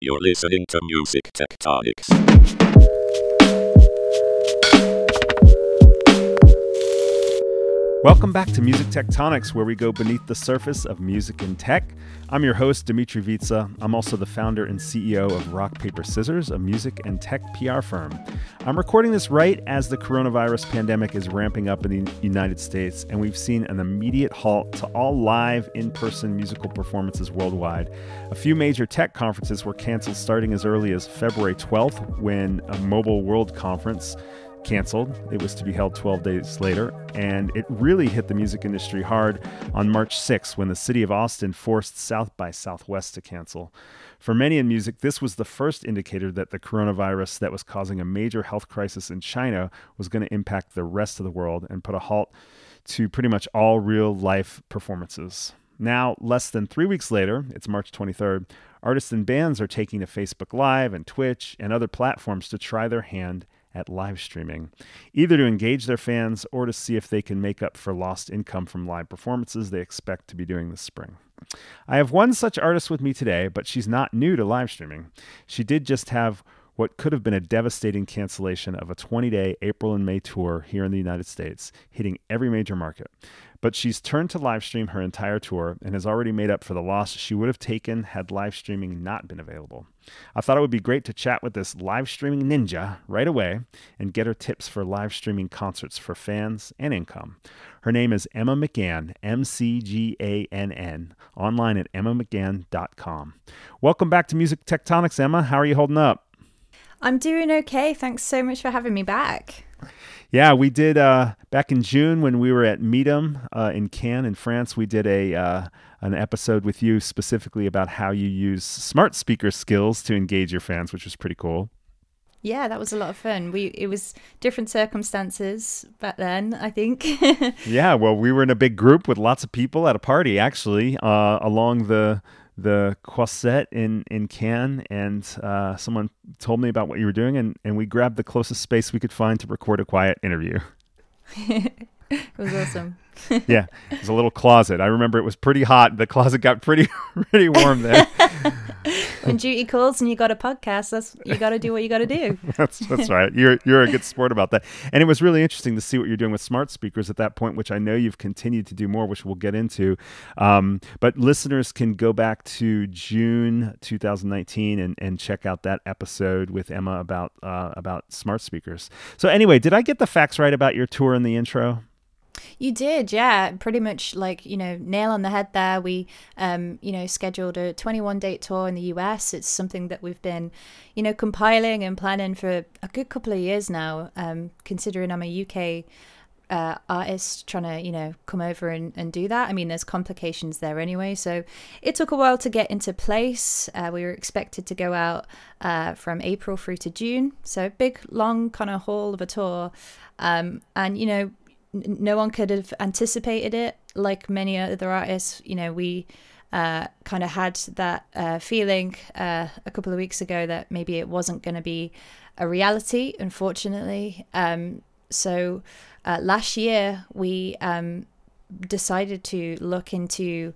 You're listening to Music Tectonics. Welcome back to Music Tectonics, where we go beneath the surface of music and tech. I'm your host, Dimitri Vitsa. I'm also the founder and CEO of Rock, Paper, Scissors, a music and tech PR firm. I'm recording this right as the coronavirus pandemic is ramping up in the United States, and we've seen an immediate halt to all live, in-person musical performances worldwide. A few major tech conferences were canceled starting as early as February 12th, when a Mobile World Conference canceled. It was to be held 12 days later, and it really hit the music industry hard on March 6th when the city of Austin forced South by Southwest to cancel. For many in music, this was the first indicator that the coronavirus that was causing a major health crisis in China was going to impact the rest of the world and put a halt to pretty much all real-life performances. Now, less than 3 weeks later, it's March 23rd, artists and bands are taking to Facebook Live and Twitch and other platforms to try their hand at live streaming, either to engage their fans or to see if they can make up for lost income from live performances they expect to be doing this spring. I have one such artist with me today, but she's not new to live streaming. She did just have what could have been a devastating cancellation of a 20-day April and May tour here in the United States, hitting every major market. But she's turned to live stream her entire tour and has already made up for the loss she would have taken had live streaming not been available. I thought it would be great to chat with this live streaming ninja right away and get her tips for live streaming concerts for fans and income. Her name is Emma McGann, McGann, online at emmamcgann.com. Welcome back to Music Tectonics, Emma. How are you holding up? I'm doing okay. Thanks so much for having me back. Yeah, we did back in June when we were at Meetum in Cannes in France. We did an episode with you specifically about how you use smart speaker skills to engage your fans, which was pretty cool. Yeah, that was a lot of fun. It was different circumstances back then, I think. Yeah, well, we were in a big group with lots of people at a party, actually, along the Croisette in Cannes, and someone told me about what you were doing, and we grabbed the closest space we could find to record a quiet interview. It was awesome. Yeah, it was a little closet. I remember it was pretty hot. The closet got pretty warm there. When duty calls and you got a podcast, you got to do what you got to do. That's right. You're a good sport about that. And it was really interesting to see what you're doing with smart speakers at that point, which I know you've continued to do more, which we'll get into. But listeners can go back to June 2019 and check out that episode with Emma about smart speakers. So anyway, did I get the facts right about your tour in the intro? You did, yeah. Pretty much nail on the head there. We, scheduled a 21-date tour in the US. It's something that we've been, compiling and planning for a good couple of years now, considering I'm a UK artist trying to, come over and do that. I mean, there's complications there anyway. So it took a while to get into place. We were expected to go out from April through to June. So a big, long kind of haul of a tour. No one could have anticipated it. Like many other artists, we kind of had that feeling a couple of weeks ago that maybe it wasn't going to be a reality, unfortunately. So last year we decided to look into,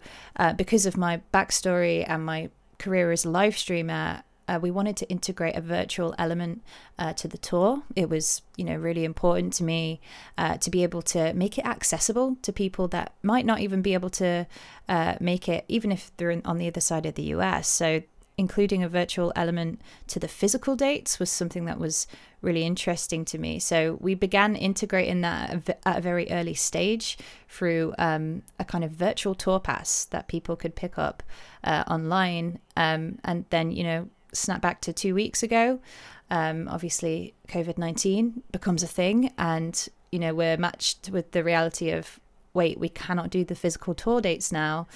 because of my backstory and my career as a live streamer, we wanted to integrate a virtual element to the tour. It was, really important to me to be able to make it accessible to people that might not even be able to make it, even if they're on the other side of the US. So including a virtual element to the physical dates was something that was really interesting to me. So we began integrating that at a very early stage through a kind of virtual tour pass that people could pick up online. And then, snap back to 2 weeks ago, obviously COVID-19 becomes a thing, and we're matched with the reality of, wait, we cannot do the physical tour dates now.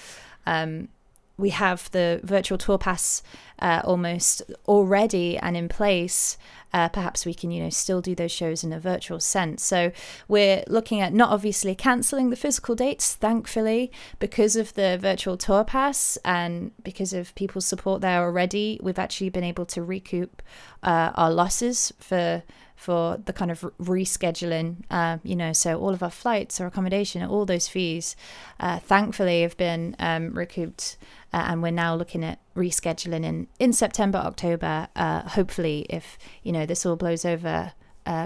We have the virtual tour pass almost already and in place, perhaps we can, still do those shows in a virtual sense. So we're looking at not obviously cancelling the physical dates, thankfully, because of the virtual tour pass and because of people's support there already. We've actually been able to recoup our losses for the kind of rescheduling, so all of our flights, our accommodation, all those fees, thankfully have been recouped. And we're now looking at rescheduling in September, October, hopefully, if, this all blows over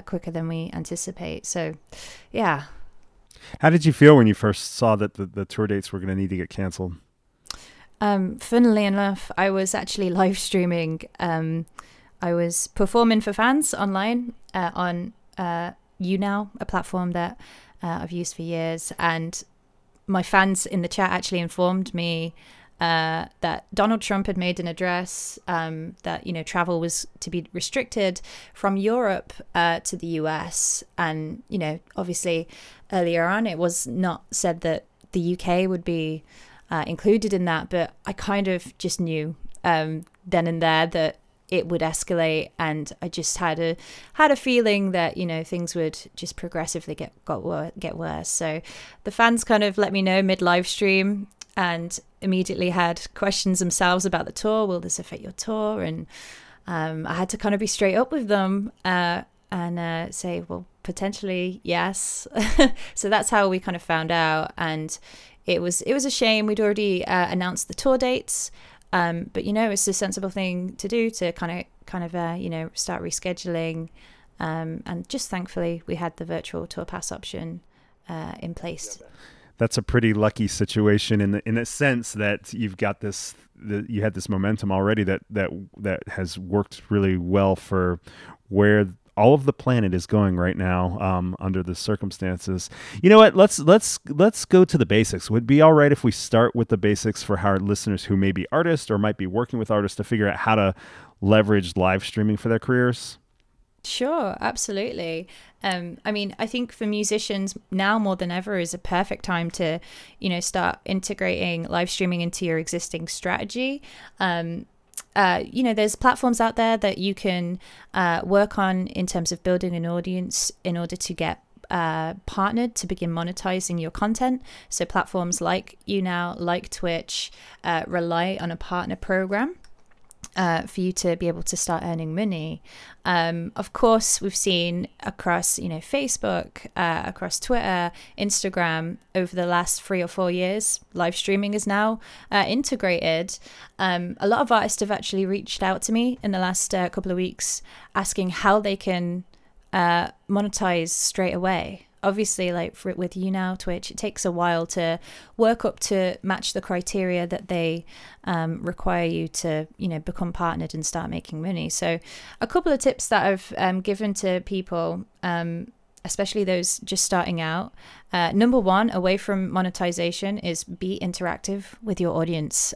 quicker than we anticipate. So, yeah. How did you feel when you first saw that the tour dates were going to need to get canceled? Funnily enough, I was actually live streaming. I was performing for fans online on YouNow, a platform that I've used for years. And my fans in the chat actually informed me that Donald Trump had made an address that, travel was to be restricted from Europe to the US. And, obviously earlier on, it was not said that the UK would be included in that. But I kind of just knew then and there that it would escalate, and I just had a feeling that things would just progressively get worse. So the fans kind of let me know mid live stream, and immediately had questions themselves about the tour. Will this affect your tour? And I had to kind of be straight up with them and say, well, potentially yes. So that's how we kind of found out, and it was a shame. We'd already announced the tour dates. But it's a sensible thing to do to kind of start rescheduling, and just thankfully we had the virtual tour pass option in place. That's a pretty lucky situation in a sense that you've got you had this momentum already that has worked really well for where all of the planet is going right now under the circumstances. You know what? Let's go to the basics. Would it be all right if we start with the basics for our listeners who may be artists or might be working with artists to figure out how to leverage live streaming for their careers? Sure, absolutely. I think for musicians now more than ever is a perfect time to, start integrating live streaming into your existing strategy. There's platforms out there that you can work on in terms of building an audience in order to get partnered to begin monetizing your content. So platforms like YouNow, like Twitch, rely on a partner program for you to be able to start earning money. Of course, we've seen across, Facebook, across Twitter, Instagram, over the last 3 or 4 years, live streaming is now integrated. A lot of artists have actually reached out to me in the last couple of weeks asking how they can monetize straight away. Obviously, with YouNow, Twitch, it takes a while to work up to match the criteria that they require you to, become partnered and start making money. So a couple of tips that I've given to people, especially those just starting out. Number one, away from monetization, is be interactive with your audience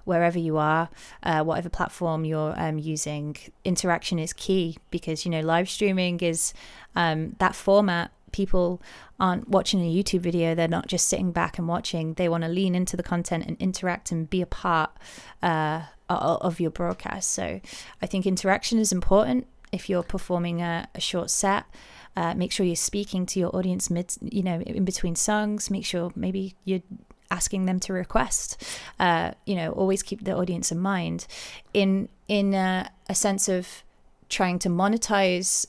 wherever you are, whatever platform you're using. Interaction is key because, live streaming is that format. People aren't watching a YouTube video. They're not just sitting back and watching. They want to lean into the content and interact and be a part of your broadcast. So I think interaction is important. If you're performing a short set, make sure you're speaking to your audience in between songs. Make sure maybe you're asking them to request. Always keep the audience in mind. In a sense of trying to monetize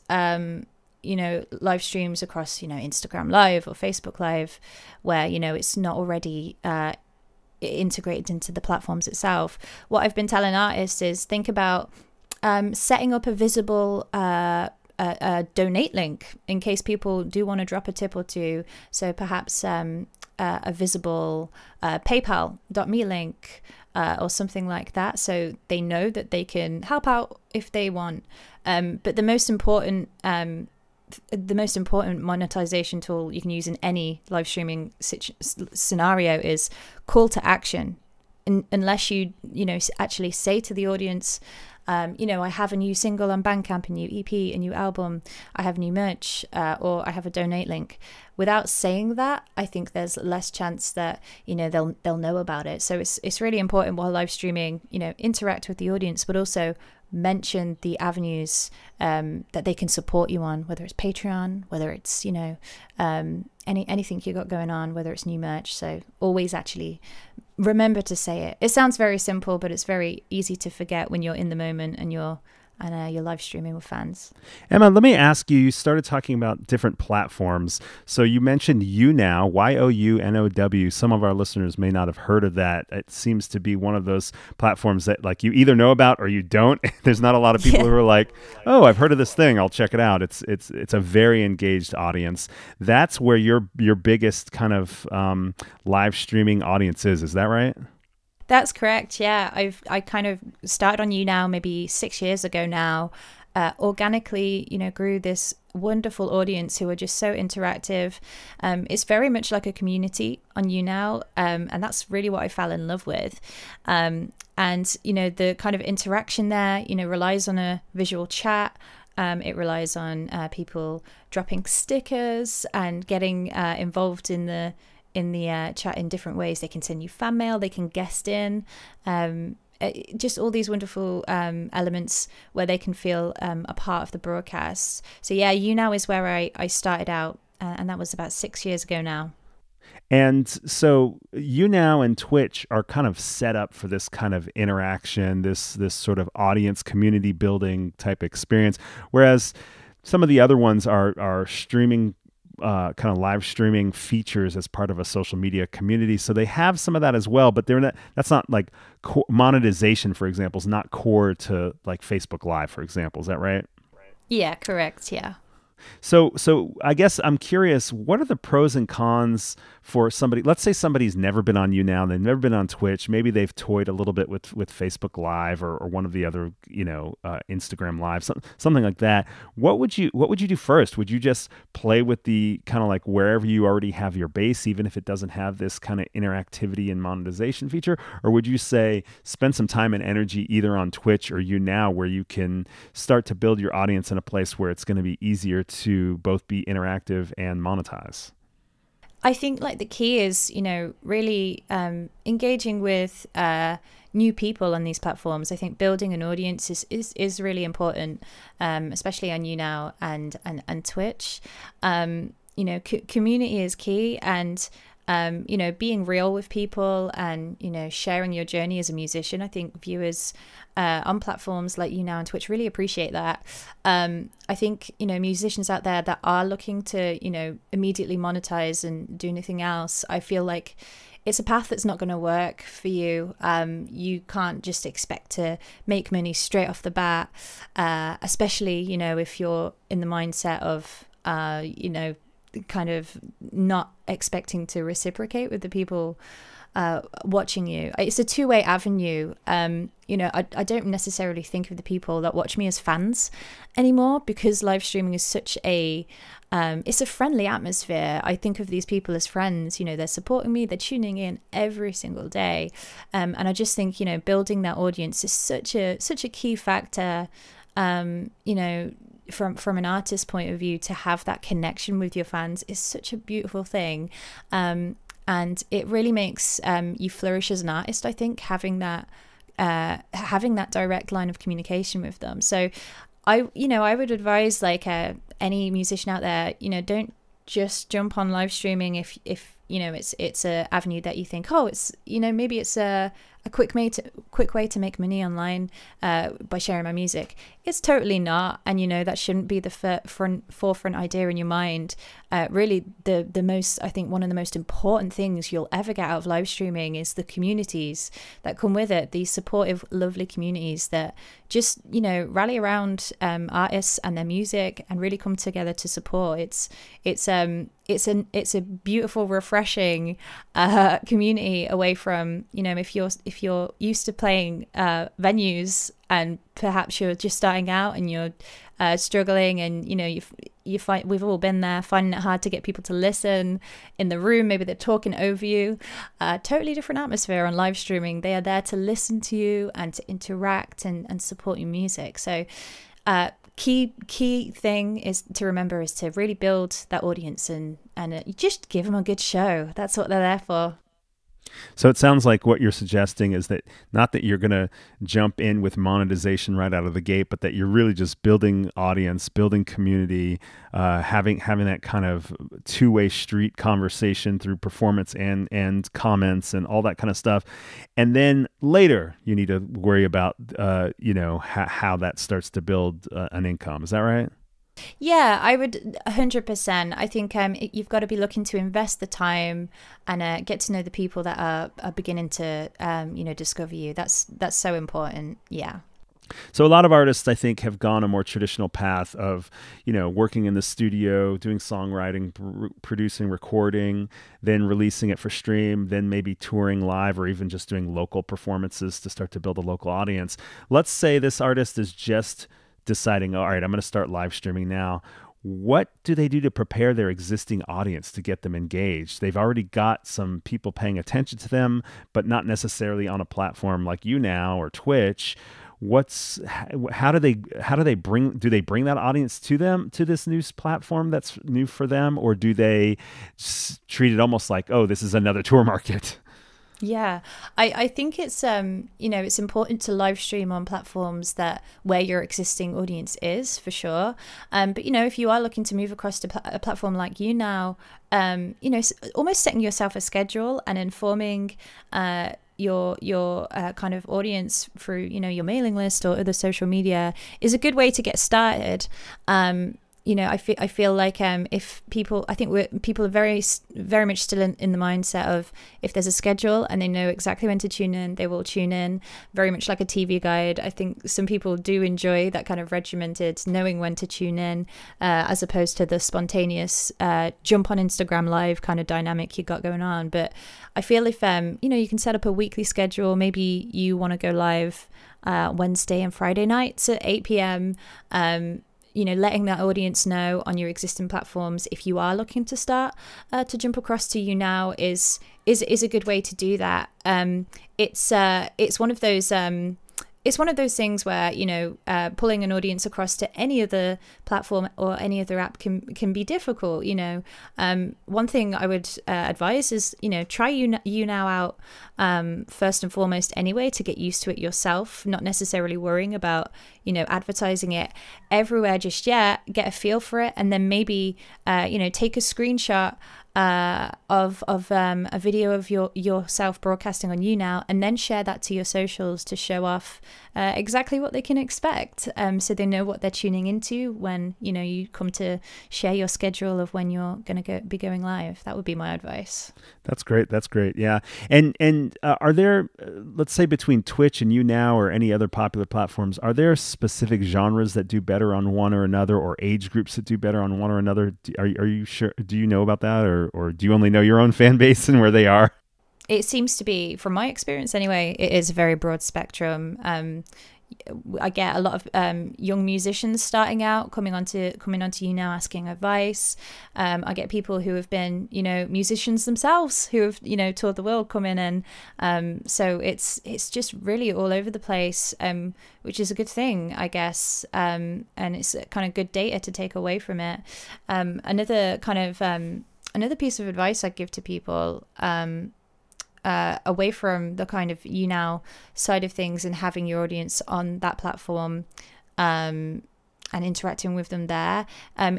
live streams across, Instagram Live or Facebook Live, where, it's not already integrated into the platforms itself. What I've been telling artists is think about setting up a visible a donate link in case people do want to drop a tip or two. So perhaps a visible PayPal.me link or something like that, so they know that they can help out if they want. But the most important monetization tool you can use in any live streaming scenario is call to action. Unless you actually say to the audience, I have a new single on Bandcamp, a new EP, a new album, I have new merch, or I have a donate link. Without saying that, I think there's less chance that they'll know about it. So it's really important while live streaming, interact with the audience, but also mention the avenues that they can support you on, whether it's Patreon, whether it's, anything you got going on, whether it's new merch. So always actually remember to say it. It sounds very simple, but it's very easy to forget when you're in the moment and you're live streaming with fans. Emma, let me ask you, you started talking about different platforms. So you mentioned YouNow, YOUNOW. Some of our listeners may not have heard of that. It seems to be one of those platforms that like you either know about or you don't. There's not a lot of people who are like, oh, I've heard of this thing, I'll check it out. It's a very engaged audience. That's where your biggest kind of live streaming audience is that right? That's correct. Yeah, I kind of started on YouNow maybe 6 years ago now. Organically, grew this wonderful audience who are just so interactive. It's very much like a community on YouNow, and that's really what I fell in love with. And the kind of interaction there, relies on a visual chat. It relies on people dropping stickers and getting involved in the chat in different ways. They can send you fan mail, they can guest in, just all these wonderful elements where they can feel a part of the broadcast. So yeah, YouNow is where I started out, and that was about 6 years ago now. And so YouNow and Twitch are kind of set up for this kind of interaction, this sort of audience community building type experience, whereas some of the other ones are streaming, kind of live streaming features as part of a social media community. So they have some of that as well, but that's not like monetization, for example, is not core to like Facebook Live, for example. Is that right? Yeah, correct. Yeah. So I guess I'm curious, what are the pros and cons for somebody? Let's say somebody's never been on YouNow, they've never been on Twitch. Maybe they've toyed a little bit with Facebook Live or one of the other, Instagram Live, something like that. What would you do first? Would you just play with the kind of like wherever you already have your base, even if it doesn't have this kind of interactivity and monetization feature? Or would you say spend some time and energy either on Twitch or YouNow, where you can start to build your audience in a place where it's going to be easier to both be interactive and monetize? I think like the key is, really engaging with new people on these platforms. I think building an audience is really important, especially on YouNow and Twitch. Community is key, and being real with people and, sharing your journey as a musician. I think viewers on platforms like YouNow and Twitch really appreciate that. I think, musicians out there that are looking to, immediately monetize and do anything else, I feel like it's a path that's not going to work for you. You can't just expect to make money straight off the bat, especially, if you're in the mindset of, kind of not expecting to reciprocate with the people watching you. It's a two-way avenue. I don't necessarily think of the people that watch me as fans anymore, because live streaming is such a it's a friendly atmosphere. I think of these people as friends. They're supporting me, they're tuning in every single day, and I just think building that audience is such a key factor. From an artist's point of view, to have that connection with your fans is such a beautiful thing, and it really makes you flourish as an artist. I think having that direct line of communication with them. So I would advise like any musician out there, don't just jump on live streaming if it's a avenue that you think, oh, it's maybe it's a quick way to make money online by sharing my music. It's totally not, and that shouldn't be the forefront idea in your mind. Really, the most, I think one of the most important things you'll ever get out of live streaming is the communities that come with it. These supportive, lovely communities that just rally around artists and their music and really come together to support. It's a beautiful, refreshing community away from if you're used to playing venues and perhaps you're just starting out and you're struggling, and you find, we've all been there, finding it hard to get people to listen in the room. Maybe they're talking over you. Totally different atmosphere on live streaming. They are there to listen to you and to interact and support your music. So key thing is to remember is to really build that audience and just give them a good show. That's what they're there for. So it sounds like what you're suggesting is that not that you're going to jump in with monetization right out of the gate, but that you're really just building audience, building community, having that kind of two-way street conversation through performance and comments and all that kind of stuff. And then later you need to worry about how that starts to build an income. Is that right? Yeah, I would 100%. I think you've got to be looking to invest the time and get to know the people that are beginning to discover you. That's so important. Yeah. So a lot of artists, I think, have gone a more traditional path of, working in the studio, doing songwriting, producing, recording, then releasing it for stream, then maybe touring live or even just doing local performances to start to build a local audience. Let's say this artist is just deciding, all right, I'm going to start live streaming now. What do they do to prepare their existing audience to get them engaged? They've already got some people paying attention to them, but not necessarily on a platform like YouNow or Twitch. How do they bring that audience to this new platform that's new for them, or do they treat it almost like, oh, this is another tour market? Yeah, I think it's it's important to live stream on platforms where your existing audience is, for sure. But if you are looking to move across to a platform like YouNow, almost setting yourself a schedule and informing your kind of audience through your mailing list or other social media is a good way to get started. I feel like if people, I think people are very, very much still in the mindset of if there's a schedule and they know exactly when to tune in, they will tune in, very much like a TV guide. I think some people do enjoy that kind of regimented knowing when to tune in, as opposed to the spontaneous jump on Instagram live kind of dynamic you got going on. But I feel if you can set up a weekly schedule, maybe you want to go live Wednesday and Friday nights at 8 p.m. Letting that audience know on your existing platforms, if you are looking to start to jump across to YouNow, is a good way to do that. It's one of those things where pulling an audience across to any other platform or any other app can be difficult. One thing I would advise is try YouNow out first and foremost anyway, to get used to it yourself, not necessarily worrying about advertising it everywhere just yet. Get a feel for it, and then maybe take a screenshot of a video of yourself broadcasting on YouNow, and then share that to your socials to show off exactly what they can expect, so they know what they're tuning into when you come to share your schedule of when you're going to be going live. That would be my advice. That's great. Yeah. And are there, let's say, between Twitch and YouNow or any other popular platforms, are there specific genres that do better on one or another, or age groups that do better on one or another? Are you sure? Do you know about that, or do you only know your own fan base and where they are? It seems to be, from my experience anyway, it is a very broad spectrum. I get a lot of young musicians starting out coming onto YouNow asking advice. I get people who have been musicians themselves who have toured the world come in, and so it's just really all over the place, which is a good thing, I guess, and it's kind of good data to take away from it. Another piece of advice I'd give to people, away from the kind of YouNow side of things and having your audience on that platform and interacting with them there,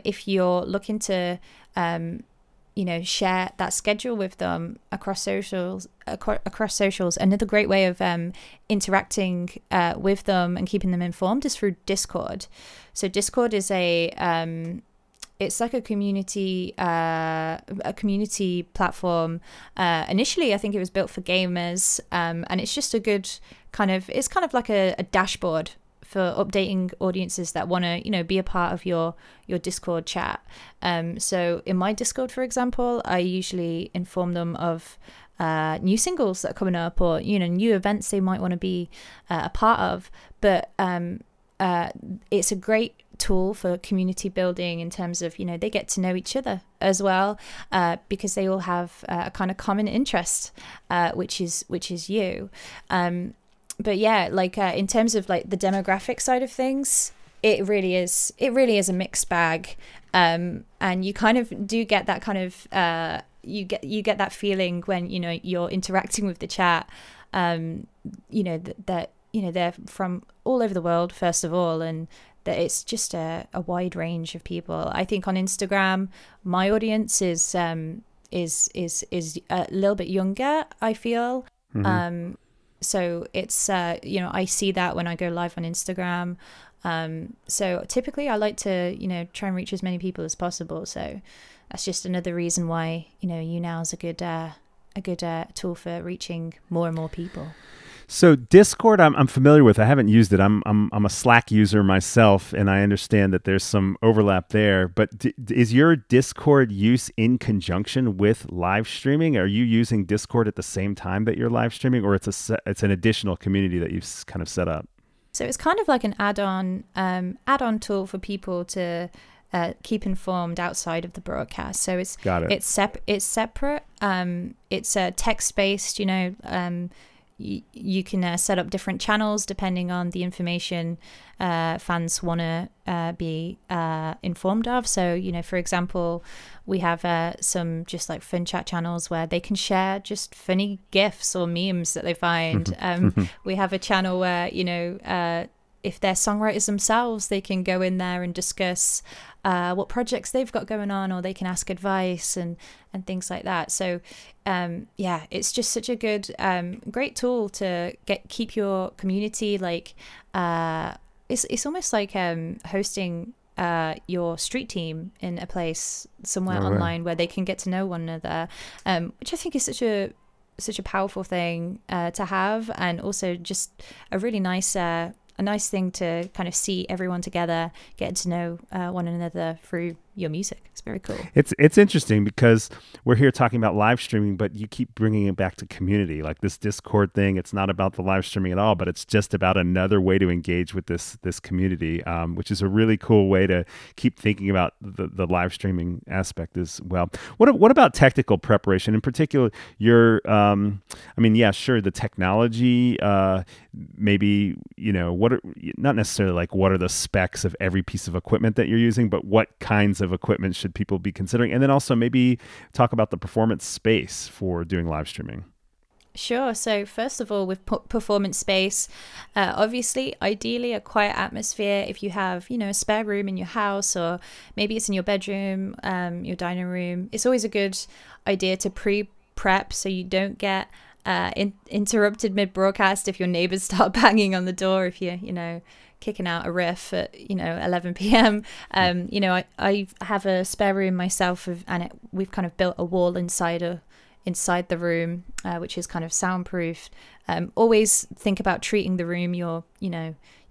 if you're looking to share that schedule with them across socials, another great way of interacting with them and keeping them informed is through Discord. So Discord is it's like a community platform. Initially, I think it was built for gamers, and it's just a good it's kind of like a dashboard for updating audiences that want to, be a part of your Discord chat. So in my Discord, for example, I usually inform them of new singles that are coming up, or new events they might want to be a part of. But it's a great tool for community building in terms of they get to know each other as well, because they all have a kind of common interest, which is you. But yeah, in terms of the demographic side of things, it really is a mixed bag, and you kind of do get that kind of you get that feeling when, you know, you're interacting with the chat, you know, that you know, they're from all over the world, first of all, and that it's just a wide range of people. I think on Instagram, my audience is a little bit younger, I feel. So it's, you know, I see that when I go live on Instagram. So typically I like to, you know, try and reach as many people as possible. So that's just another reason why, you know, YouNow is a good tool for reaching more and more people. So Discord, I'm familiar with. I haven't used it. I'm a Slack user myself, and I understand that there's some overlap there. But is your Discord use in conjunction with live streaming? Are you using Discord at the same time that you're live streaming, or it's an additional community that you've kind of set up? So it's kind of like an add-on tool for people to keep informed outside of the broadcast. So it's separate. It's text-based. You know. You can set up different channels depending on the information fans want to be informed of. So, you know, for example, we have some just like fun chat channels where they can share just funny GIFs or memes that they find. We have a channel where, you know, if they're songwriters themselves, they can go in there and discuss what projects they've got going on, or they can ask advice and things like that. So yeah, it's just such a good, great tool to keep your community like, it's almost like hosting your street team in a place somewhere online where they can get to know one another, which I think is such a powerful thing to have, and also just a really nice thing to kind of see everyone together, getting to know one another through your music. It's very cool. It's interesting because we're here talking about live streaming, but you keep bringing it back to community. Like this Discord thing, it's not about the live streaming at all, but it's just about another way to engage with this community, which is a really cool way to keep thinking about the live streaming aspect as well. What about technical preparation? In particular, I mean, yeah, sure, the technology, maybe, you know, not necessarily like what are the specs of every piece of equipment that you're using, but what kinds of equipment should people be considering? And then also maybe talk about the performance space for doing live streaming. Sure. So first of all, with performance space, obviously, ideally a quiet atmosphere. If you have, you know, a spare room in your house, or maybe it's in your bedroom, your dining room, it's always a good idea to pre-prep so you don't get interrupted mid-broadcast if your neighbors start banging on the door, if you're, you know, kicking out a riff at, you know, 11 p.m. You know, I have a spare room myself, we've kind of built a wall inside the room, which is kind of soundproofed. Always think about treating the room you're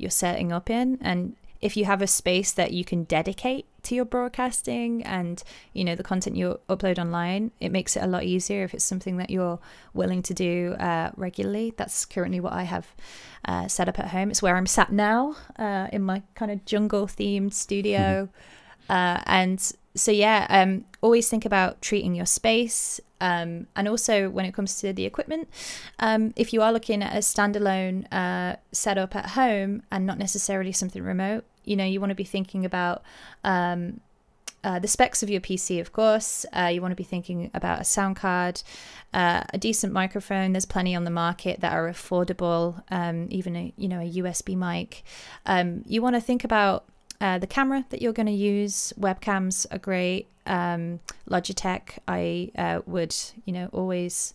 setting up in, and if you have a space that you can dedicate to your broadcasting and, you know, the content you upload online, it makes it a lot easier if it's something that you're willing to do regularly. That's currently what I have set up at home. It's where I'm sat now, in my kind of jungle themed studio. And so, yeah, always think about treating your space. And also when it comes to the equipment, if you are looking at a standalone setup at home and not necessarily something remote, you know, you want to be thinking about the specs of your PC, of course. You want to be thinking about a sound card, a decent microphone. There's plenty on the market that are affordable, even a USB mic. You want to think about the camera that you're going to use. Webcams are great. Logitech, I would, you know, always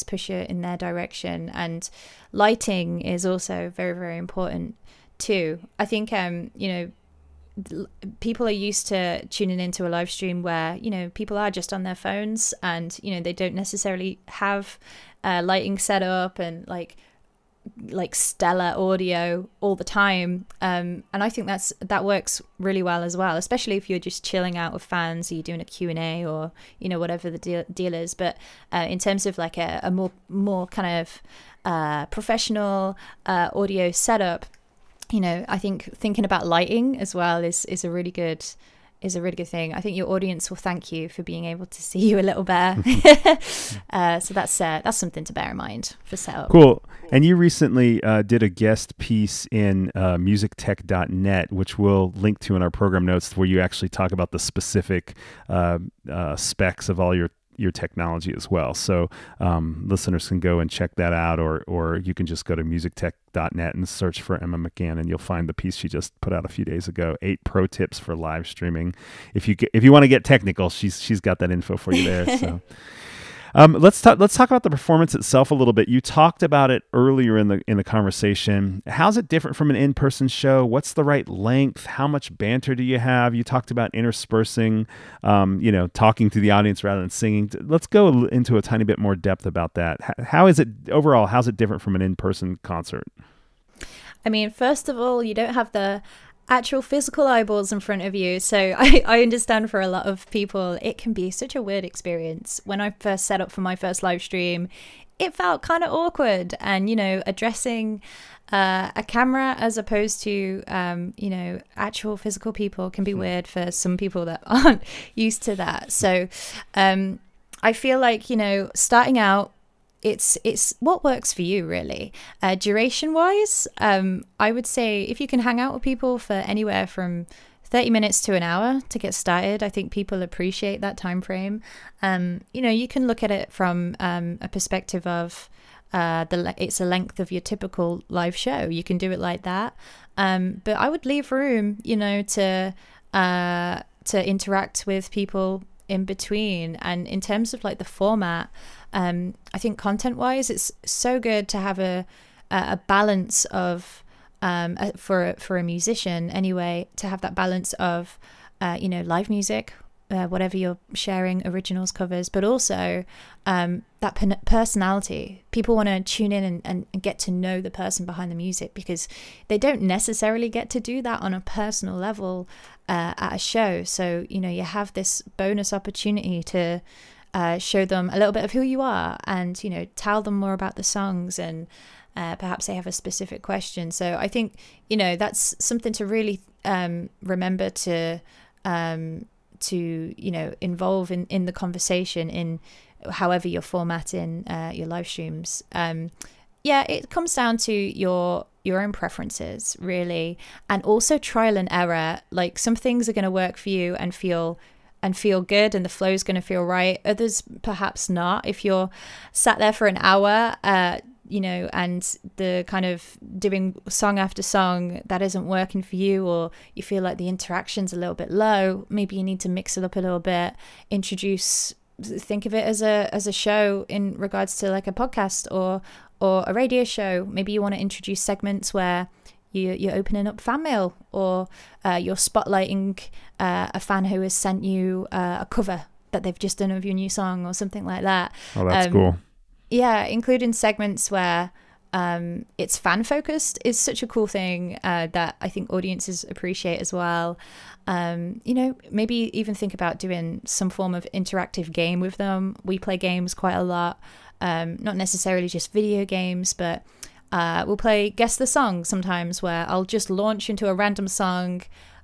push it in their direction. And lighting is also very, very important too. I think, you know, people are used to tuning into a live stream where, you know, people are just on their phones and, you know, they don't necessarily have lighting set up and like stellar audio all the time, and I think that works really well as well, especially if you're just chilling out with fans, or you're doing a Q&A, or, you know, whatever the deal is. But in terms of like a more kind of professional audio setup, you know, I think thinking about lighting as well is a really good thing. I think your audience will thank you for being able to see you a little better. So that's something to bear in mind for setup. Cool. And you recently did a guest piece in musictech.net, which we'll link to in our program notes, where you actually talk about the specific specs of all your your technology as well. So listeners can go and check that out, or you can just go to musictech.net and search for Emma McGann, and you'll find the piece she just put out a few days ago, 8 pro tips for live streaming. If you want to get technical, she's got that info for you there. So let's talk about the performance itself a little bit. You talked about it earlier in the conversation. How's it different from an in-person show? What's the right length? How much banter do you have? You talked about interspersing, talking to the audience rather than singing. Let's go into a tiny bit more depth about that. How is it overall? How's it different from an in-person concert? I mean, first of all, you don't have the actual physical eyeballs in front of you. So I understand for a lot of people, it can be such a weird experience. When I first set up for my first live stream, it felt kind of awkward. And, addressing a camera as opposed to, actual physical people can be weird for some people that aren't used to that. So I feel like, starting out, it's what works for you, really. Duration wise, I would say if you can hang out with people for anywhere from 30 minutes to an hour to get started, I think people appreciate that time frame. You can look at it from a perspective of it's a length of your typical live show. You can do it like that, but I would leave room to interact with people in between. And in terms of like the format, I think content wise, it's so good to have a balance of for a musician anyway, to have that balance of live music, whatever you're sharing, originals, covers, but also that personality. People want to tune in and get to know the person behind the music, because they don't necessarily get to do that on a personal level at a show. So you have this bonus opportunity to show them a little bit of who you are, and tell them more about the songs, and perhaps they have a specific question. So I think that's something to really remember to involve in the conversation, in however you're formatting your live streams. It comes down to your own preferences, really, and also trial and error. Like, some things are going to work for you and feel good, and the flow is going to feel right. Others perhaps not. If you're sat there for an hour, and the kind of doing song after song, that isn't working for you, or you feel like the interaction's a little bit low, maybe you need to mix it up a little bit, think of it as a show in regards to like a podcast or a radio show. Maybe you want to introduce segments where you're opening up fan mail, or you're spotlighting a fan who has sent you a cover that they've just done of your new song, or something like that. Oh, that's cool. Yeah, including segments where it's fan focused is such a cool thing that I think audiences appreciate as well. Maybe even think about doing some form of interactive game with them. We play games quite a lot, not necessarily just video games, but we'll play Guess the Song sometimes, where I'll just launch into a random song,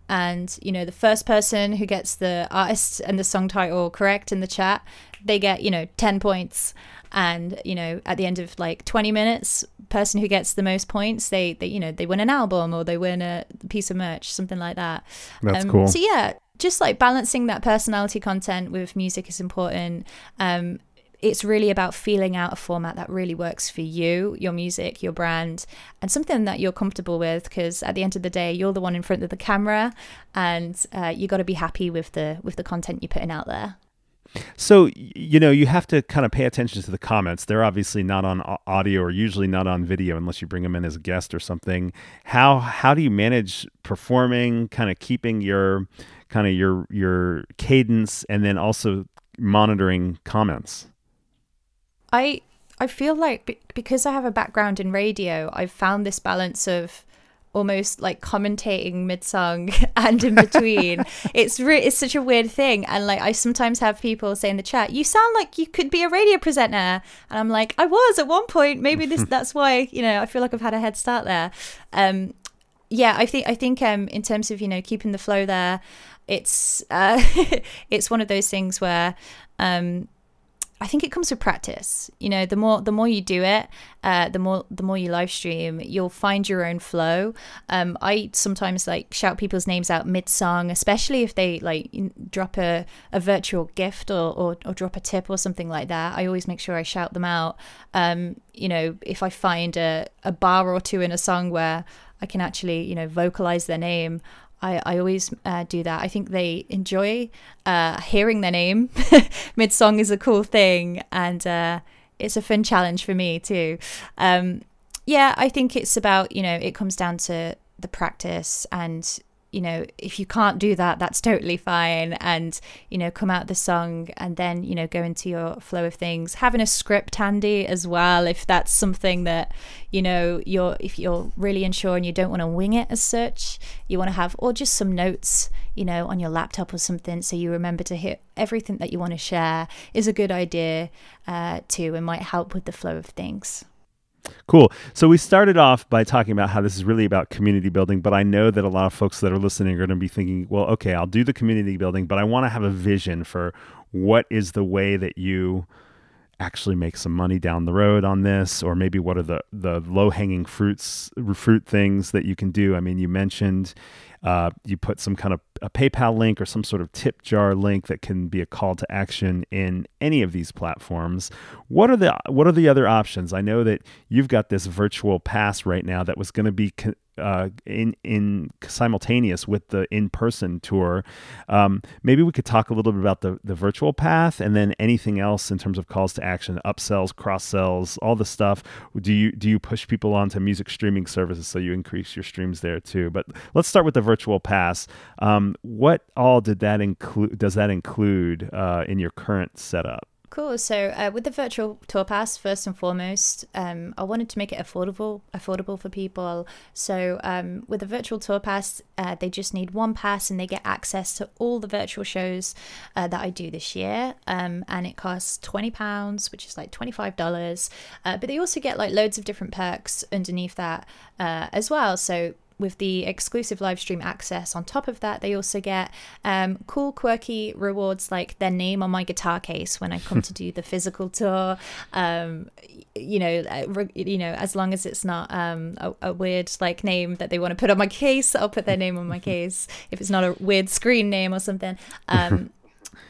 and the first person who gets the artist and the song title correct in the chat, they get 10 points. And at the end of like 20 minutes, person who gets the most points, they win an album, or they win a piece of merch, something like that. That's cool. So yeah, just like balancing that personality content with music is important. It's really about feeling out a format that really works for you, your music, your brand, and something that you're comfortable with, because at the end of the day, you're the one in front of the camera, and you got to be happy with the content you're putting out there. So, you have to kind of pay attention to the comments. They're obviously not on audio, or usually not on video unless you bring them in as a guest or something. How do you manage performing, kind of keeping your cadence, and then also monitoring comments? I feel like because I have a background in radio, I've found this balance of almost like commentating mid-song and in between. It's such a weird thing. And like, I sometimes have people say in the chat, you sound like you could be a radio presenter. And I'm like, I was at one point. Maybe that's why, I feel like I've had a head start there. I think in terms of, keeping the flow there, it's it's one of those things where I think it comes with practice. You know, the more you do it, the more you live stream, you'll find your own flow. I sometimes like shout people's names out mid song, especially if they like drop a virtual gift or drop a tip or something like that. I always make sure I shout them out. You know, if I find a bar or two in a song where I can actually, you know, vocalize their name, I always do that. I think they enjoy hearing their name. Mid-song is a cool thing, and it's a fun challenge for me too. Yeah, I think it's about, you know, it comes down to the practice, and you know, if you can't do that, that's totally fine. And, you know, come out the song and then, you know, go into your flow of things. Having a script handy as well, if that's something that, you know, if you're really unsure and you don't want to wing it as such, you want to have, or just some notes, you know, on your laptop or something, so you remember to hit everything that you want to share, is a good idea too, and might help with the flow of things. Cool. So we started off by talking about how this is really about community building, but I know that a lot of folks that are listening are going to be thinking, well, okay, I'll do the community building, but I want to have a vision for what is the way that you actually make some money down the road on this, or maybe what are the low-hanging fruit things that you can do. I mean, you mentioned you put some kind of a PayPal link or some sort of tip jar link that can be a call to action in any of these platforms. What are the other options? I know that you've got this virtual pass right now that was going to be in simultaneous with the in-person tour. Maybe we could talk a little bit about the virtual path, and then anything else in terms of calls to action, upsells, cross-sells, all the stuff. Do you push people onto music streaming services so you increase your streams there too? But let's start with the virtual pass. What all does that include in your current setup? Cool. So with the virtual tour pass, first and foremost, I wanted to make it affordable for people. So with the virtual tour pass, they just need one pass and they get access to all the virtual shows that I do this year. And it costs £20, which is like $25. But they also get like loads of different perks underneath that as well. So with the exclusive live stream access on top of that, they also get cool, quirky rewards like their name on my guitar case when I come to do the physical tour. You know, as long as it's not a weird like name that they want to put on my case, I'll put their name on my case. If it's not a weird screen name or something.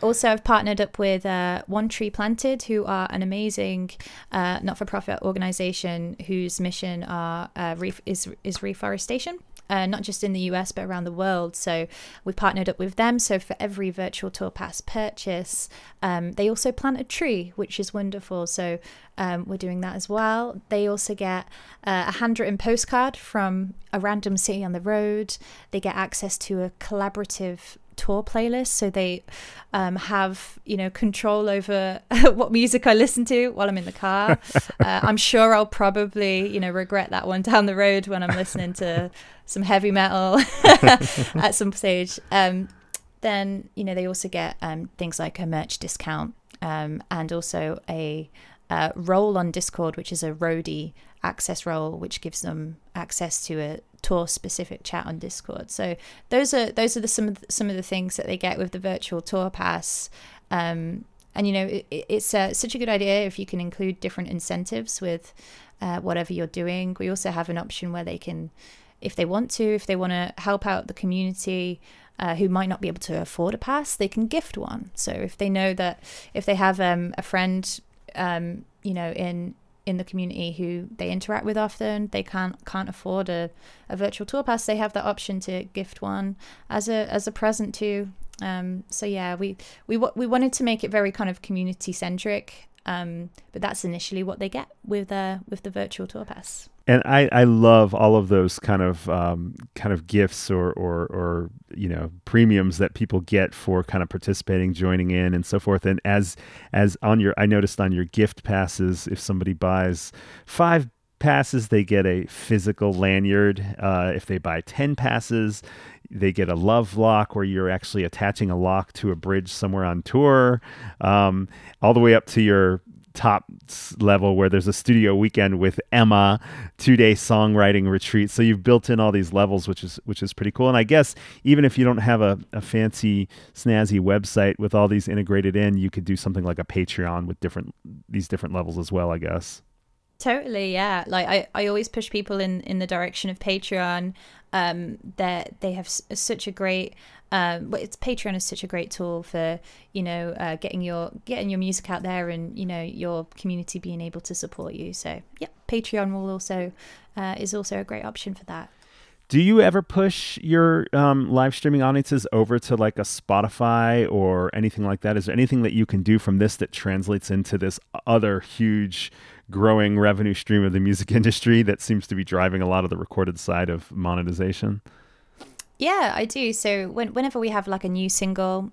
Also, I've partnered up with One Tree Planted, who are an amazing not-for-profit organization whose mission is reforestation, not just in the US, but around the world. So we've partnered up with them. So for every virtual tour pass purchase, they also plant a tree, which is wonderful. So we're doing that as well. They also get a handwritten postcard from a random city on the road. They get access to a collaborative tour playlist, so they have, you know, control over what music I listen to while I'm in the car. I'm sure I'll probably, you know, regret that one down the road when I'm listening to some heavy metal at some stage. Then, you know, they also get things like a merch discount and also a role on Discord, which is a roadie access role, which gives them access to a tour specific chat on Discord. So those are some of the things that they get with the virtual tour pass. And you know, it's such a good idea if you can include different incentives with whatever you're doing. We also have an option where they can, if they want to help out the community who might not be able to afford a pass, they can gift one. So if they know that if they have a friend you know, in the community who they interact with often, they can't afford a virtual tour pass, they have the option to gift one as a present too. So yeah, we wanted to make it very kind of community centric, but that's initially what they get with the virtual tour pass. And I love all of those kind of gifts or you know, premiums that people get for kind of participating, joining in, and so forth. And as on I noticed on your gift passes, if somebody buys 5 passes, they get a physical lanyard. If they buy 10 passes, they get a love lock where you're actually attaching a lock to a bridge somewhere on tour, all the way up to your level where there's a studio weekend with Emma, 2-day songwriting retreat. So you've built in all these levels, which is pretty cool. And I guess even if you don't have a fancy snazzy website with all these integrated in, you could do something like a Patreon with these different levels as well, I guess. Totally, yeah. Like I always push people in the direction of Patreon. That they have such a great Patreon is such a great tool for getting your music out there, and your community being able to support you. So yeah, Patreon is also a great option for that. Do you ever push your live streaming audiences over to like a Spotify or anything like that? Is there anything that you can do from this that translates into this other huge growing revenue stream of the music industry that seems to be driving a lot of the recorded side of monetization? Yeah, I do. So whenever we have like a new single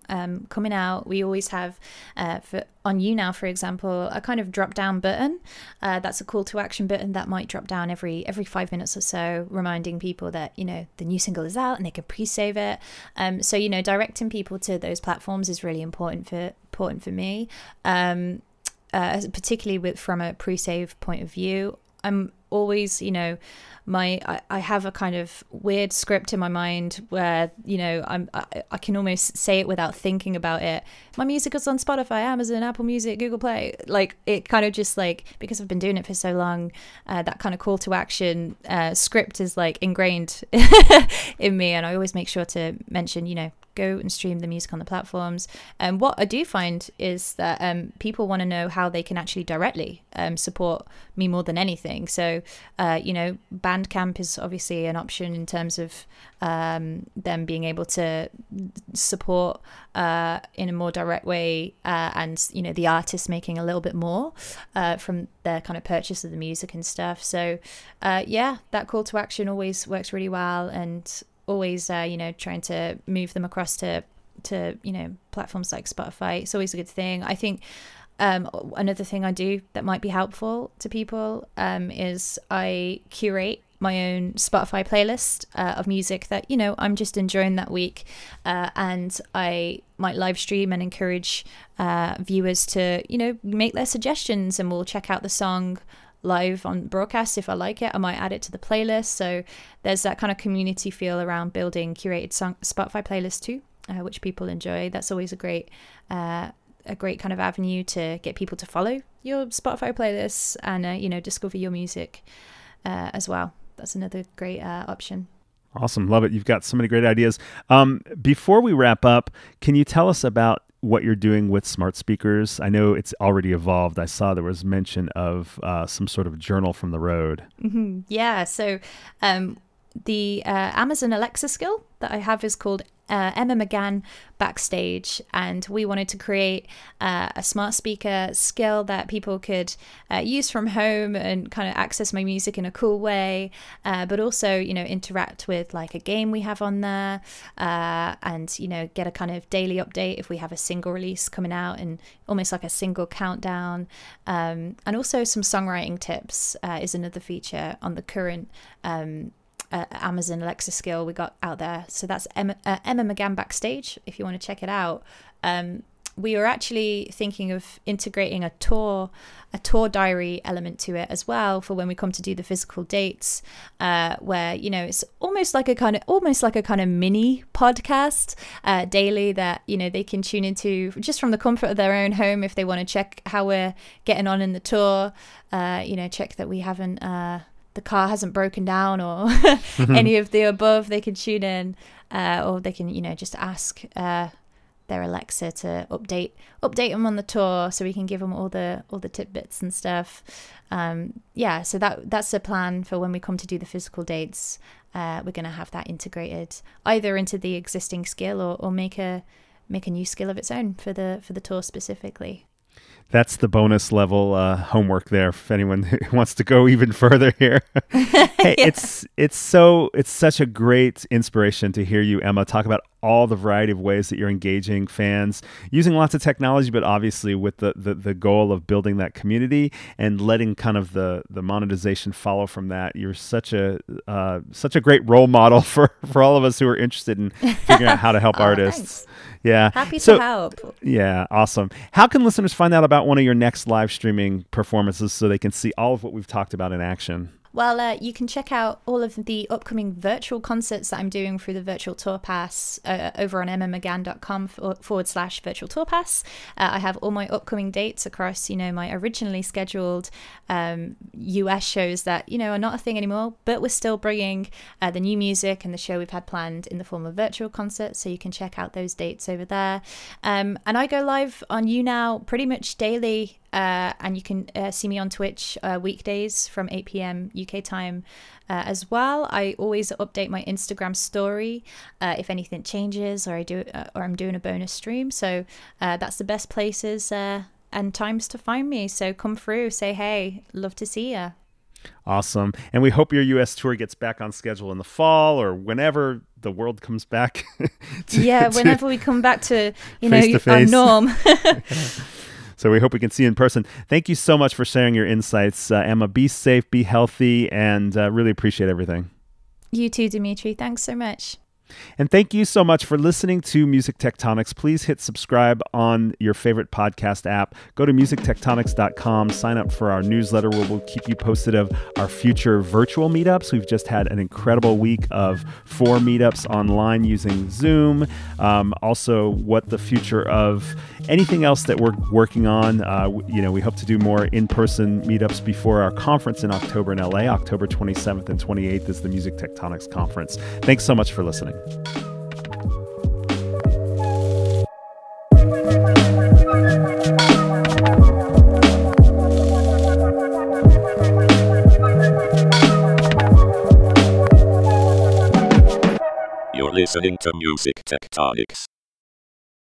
coming out, we always have on YouNow, for example, a kind of drop down button. That's a call to action button that might drop down every 5 minutes or so, reminding people that the new single is out and they can pre-save it. So directing people to those platforms is really important for me, particularly from a pre-save point of view. I'm always, I have a kind of weird script in my mind where, I can almost say it without thinking about it. My music is on Spotify, Amazon, Apple Music, Google Play. Like, it kind of just like, because I've been doing it for so long, that kind of call to action script is like ingrained in me. And I always make sure to mention, go and stream the music on the platforms. And what I do find is that people want to know how they can actually directly support me more than anything. So, Bandcamp is obviously an option in terms of them being able to support in a more direct way, and the artist making a little bit more from their kind of purchase of the music and stuff. So that call to action always works really well, and always trying to move them across to platforms like Spotify. It's always a good thing. I think another thing I do that might be helpful to people is I curate my own Spotify playlist of music that I'm just enjoying that week, and I might live stream and encourage viewers to make their suggestions, and we'll check out the song live on broadcast. If I like it, I might add it to the playlist. So there's that kind of community feel around building curated Spotify playlists too, which people enjoy. That's always a great kind of avenue to get people to follow your Spotify playlists and discover your music as well. That's another great option. Awesome. Love it. You've got so many great ideas. Before we wrap up, can you tell us about what you're doing with smart speakers? I know it's already evolved. I saw there was mention of some sort of journal from the road. Mm-hmm. Yeah. So the Amazon Alexa skill that I have is called Emma McGann Backstage, and we wanted to create a smart speaker skill that people could use from home and kind of access my music in a cool way, but also interact with like a game we have on there, and get a kind of daily update if we have a single release coming out, and almost like a single countdown, and also some songwriting tips is another feature on the current Amazon Alexa skill we got out there. So that's Emma McGann Backstage if you want to check it out. We were actually thinking of integrating a tour diary element to it as well for when we come to do the physical dates, where it's almost like a kind of mini podcast daily that they can tune into just from the comfort of their own home if they want to check how we're getting on in the tour, check that we haven't the car hasn't broken down or any of the above. They can tune in, or they can just ask their Alexa to update them on the tour, so we can give them all the tidbits and stuff. So that's the plan for when we come to do the physical dates. We're going to have that integrated either into the existing skill or make a new skill of its own for the tour specifically. That's the bonus level homework there for anyone who wants to go even further here. Hey, yeah. It's such a great inspiration to hear you, Emma, talk about all the variety of ways that you're engaging fans using lots of technology, but obviously with the goal of building that community and letting kind of the monetization follow from that. You're such a great role model for all of us who are interested in figuring out how to help artists. Thanks. Yeah. Happy to help. Yeah, awesome. How can listeners find out about one of your next live streaming performances so they can see all of what we've talked about in action? Well, you can check out all of the upcoming virtual concerts that I'm doing through the virtual tour pass over on emmamcgann.com/virtual tour pass. I have all my upcoming dates across, my originally scheduled US shows that, are not a thing anymore, but we're still bringing the new music and the show we've had planned in the form of virtual concerts. So you can check out those dates over there. And I go live on YouNow pretty much daily. And you can see me on Twitch weekdays from 8 p.m. UK time as well. I always update my Instagram story if anything changes or I'm doing a bonus stream. So that's the best places and times to find me. So come through, say hey, love to see you. Awesome. And we hope your U.S. tour gets back on schedule in the fall or whenever the world comes back. Whenever we come back to, our norm. So we hope we can see you in person. Thank you so much for sharing your insights. Emma, be safe, be healthy, and really appreciate everything. You too, Dimitri. Thanks so much. And thank you so much for listening to Music Tectonics. Please hit subscribe on your favorite podcast app. Go to musictectonics.com. Sign up for our newsletter where we'll keep you posted of our future virtual meetups. We've just had an incredible week of 4 meetups online using Zoom. Also, what the future of anything else that we're working on. We hope to do more in-person meetups before our conference in October in LA. October 27th and 28th is the Music Tectonics Conference. Thanks so much for listening. You're listening to Music Tectonics.